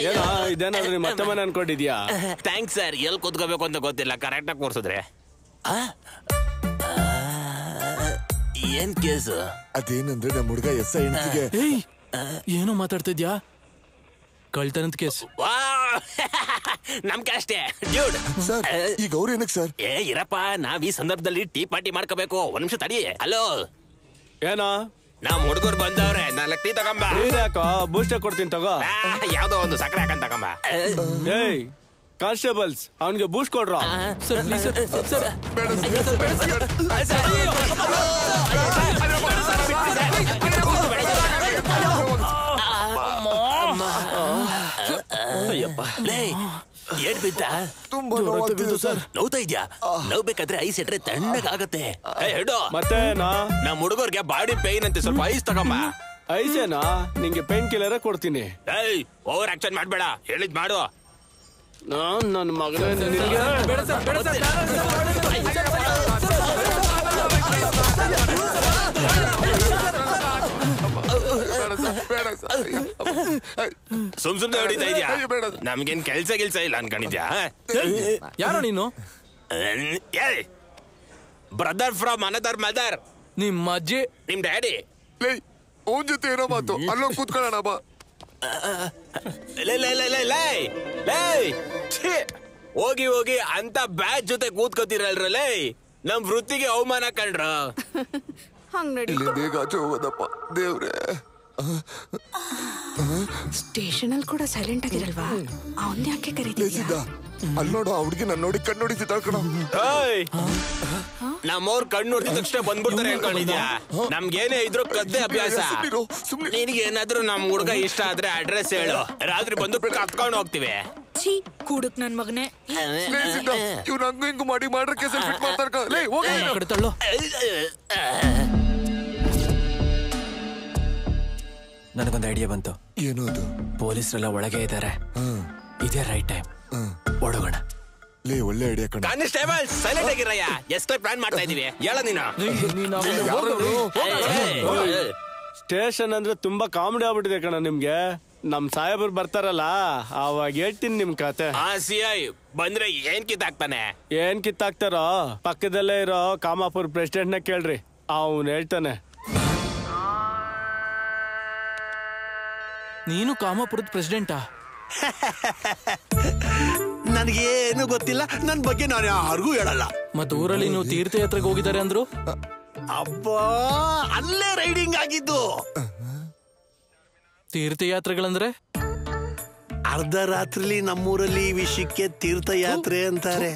ಏನೋ ಇದೇನಾದ್ರು ನಿಮ್ಮ ಮತ್ತೆ ಮನೆ ಅನ್ಕೊಂಡಿದ್ಯಾ? Thanks sir. ಎಲ್ಲಿ ಕೂತ್ಕೋಬೇಕು ಅಂತ ಗೊತ್ತಿಲ್ಲ, ಕರೆಕ್ಟ್ ಆಗಿ ಕೂರ್ಸಿದ್ರೆ. ಏನ್ ಕೇಸು? ಅದೇನಂದ್ರೆ ನಮ್ಮ ಹುಡುಗ ಎಸ್ ಐ ಹೆಂಡತಿಗೆ ಏನೋ ಮಾತಾಡ್ತಿದ್ಯಾ? ಕಳ್ತನದ ಕೇಸ್. ನಮ್ಗೆ ಅಷ್ಟೇ ಡ್ಯೂಡ್. ಸರ್ ಈಗ ಅವ್ರು ಏನಕ್ಕೆ ಸರ್? ಇರಪ್ಪ, ನಾವ್ ಈ ಸಂದರ್ಭದಲ್ಲಿ ಟೀ ಪಾರ್ಟಿ ಮಾಡ್ಕೋಬೇಕು. ಒಂದ್ ನಿಮಿಷ ತಡಿ. ಹಲೋ, ಏನೋ ನಮ್ ಹುಡುಗರು ಬಂದವ್ರೆ, 4 ಟೀ ತಗೊಂಬ. ಯಾಕೋ ಬೂಸ್ಟರ್ ಕೊಡ್ತೀನಿ ತಗೋ. ಯಾವ್ದೋ ಒಂದು ಸಕ್ಕರೆ ಹಾಕಂತ ತಗೊಂಬ. ಏಯ್ ಕಾನ್ಸ್ಟೇಬಲ್ಸ್, ಅವನ್ಗೆ ಬೂಸ್ಟ್ ಕೊಡ್ರ. ಏನ್ ಬಿದ್ದ? ತುಂಬಾ ಸರ್. ನೋವ್ತಾ ಇದ್ಯಾ? ನೋವ್ಬೇಕಾದ್ರೆ ಐಸ್ ಇಟ್ರೆ ತಣ್ಣಗಾಗತ್ತೆ. ಮತ್ತೆ ನಮ್ ಹುಡುಗರ್ಗೆ ಬಾಡಿ ಪೇನ್ ಅಂತೆ, ಸ್ವಲ್ಪ ಐಸ್ ತಗೊಂಬ. ಐಸೇನಾ? ನಿಂಗೆ ಪೇನ್ ಕಿಲ್ಲರ ಕೊಡ್ತೀನಿ. ಓವರ್ ಆಕ್ಷನ್ ಮಾಡ್ಬೇಡ, ಹೇಳಿದ್ ಮಾಡು. ನನ್ನ ಮಗನೇ ಸುಮ್ನೆ ಹೊಡಿತಾ ಇದ್ಯಾ? ನಮ್ಗೇನ್ ಕೆಲ್ಸ ಇಲ್ಲ ಅನ್ಕೊಂಡಿದ್ಯಾ? ಯಾರೋ ನೀನು? Brother from another mother. ನಿಮ್ ಅಜ್ಜಿ, ನಿಮ್ ಡ್ಯಾಡಿ. ಅವನ್ ಜೊತೆ ಏನೋ ಮಾತು, ಅಲ್ಲೋಗಿ ಕೂತ್ಕೊಳ್ಳೋಣ ಬಾ. ಹೋಗಿ ಹೋಗಿ ಅಂತ ಬ್ಯಾಚ್ ಜೊತೆ ಕೂತ್ಕೋತಿರಲ್ರಲ್ಲೇ, ನಮ್ ವೃತ್ತಿಗೆ ಅವಮಾನ ಕಂಡ್ರ. ಬೇಗ ಆಚೆ ಹೋಗೋದಪ್ಪ ದೇವ್ರೆ. ಸ್ಟೇಷನ್ ಅಲ್ಲಿ ಕೂಡ ಸೈಲೆಂಟ್ ಆಗಿರಲ್ವಾ? ಅವನ್ ಯಾಕೆ ಕರೀತಿದ್ಯಾ? ಅಲ್ಲಿ ನೋಡು, ಆ ಹುಡುಗಿ ನನ್ನ ನೋಡಿ ಕಣ್ಣು ಹೊಡಿತಿದ್ದಾಳ ಕಣ. ನಮ್ಮವ್ರ ಕಣ್ಣು ನೋಡಿದ ತಕ್ಷಣ ಬಂದ್ಬಿಡ್ತಾರೆ ಅನ್ಕೊಂಡಿದ್ಯಾ? ನಮ್ಗೇನೇ ಇದ್ರು ಕದ್ದೆ ಅಭ್ಯಾಸ. ನಿನಗೇನಾದ್ರೂ ನಮ್ ಹುಡುಗ ಇಷ್ಟ ಆದ್ರೆ ಅಡ್ರೆಸ್ ಹೇಳು, ರಾತ್ರಿ ಬಂದು ಕತ್ಕೊಂಡು ಹೋಗ್ತಿವಿ. ಕೂಡಕ್ ನನ್ ಮಗನೇ. ಇವ್ರು ಹಂಗ ಹಿಂಗ ಮಾಡಿ ಮಾಡ್ರ ಕೇಸಲ್ಲಿ ಫಿಟ್ ಮಾಡ್ತಾರ. ತಳ್ಳೋ. ನನಗೊಂದು ಐಡಿಯಾ ಬಂತು. ಏನು ಅದು? ಪೊಲೀಸರೆಲ್ಲ ಒಳಗೆ ಇದ್ದಾರೆ, ಇದೇ ರೈಟ್ ಟೈಮ್, ಓಡೋಗೋಣ. ಒಳ್ಳೆ ಐಡಿಯಾ ಕಣ. ಕಾನ್ಸ್ಟೇಬಲ್ ಸೈಲೆಂಟ್ ಆಗಿರಯ್ಯ, ಎಷ್ಟೇ ಪ್ಲಾನ್ ಮಾಡ್ತಾ ಇದೀವಿ. ಹೇಳ ನೀನು. ಸ್ಟೇಷನ್ ಅಂದ್ರೆ ತುಂಬಾ ಕಾಮಿಡಿ ಆಗ್ಬಿಟ್ಟಿದೆ ಕಣ ನಿಮ್ಗೆ. ನಮ್ ಸಾಹೇಬ್ರು ಬರ್ತಾರಲ್ಲ, ಅವಾಗ ಹೇಳ್ತೀನಿ ನಿಮ್ ಕತೆ. CI ಬಂದ್ರೆ ಏನ್ ಕಿತ್ತಾಕ್ತಾನೆ? ಏನ್ ಕಿತ್ತಾಕ್ತಾರೋ ಪಕ್ಕದಲ್ಲೇ ಇರೋ ಕಾಮಾಪುರ್ ಪ್ರೆಸಿಡೆಂಟ್ ನ ಕೇಳ್ರಿ, ಅವನ್ ಹೇಳ್ತಾನೆ. ನೀನು ಕಾಮಾಪುರದ ಪ್ರೆಸಿಡೆಂಟಾ? ನನಗೇನು ಗೊತ್ತಿಲ್ಲ, ನನ್ ಬಗ್ಗೆ ನಾನು ಯಾರಿಗೂ ಹೇಳಲ್ಲ. ಮತ್ ಊರಲ್ಲಿ ನೀವು ತೀರ್ಥಯಾತ್ರೆಗೆ ಹೋಗಿದ್ದಾರೆ ಅಂದ್ರು? ಅಬ್ಬಾ, ಅಲ್ಲೇ ರೈಡಿಂಗ್ ಆಗಿದ್ದು. ತೀರ್ಥಯಾತ್ರೆಗಳಂದ್ರೆ ಅರ್ಧ ರಾತ್ರಿಲಿ ನಮ್ಮೂರಲ್ಲಿ ಈ ವಿಷಯಕ್ಕೆ ತೀರ್ಥಯಾತ್ರೆ ಅಂತಾರೆ.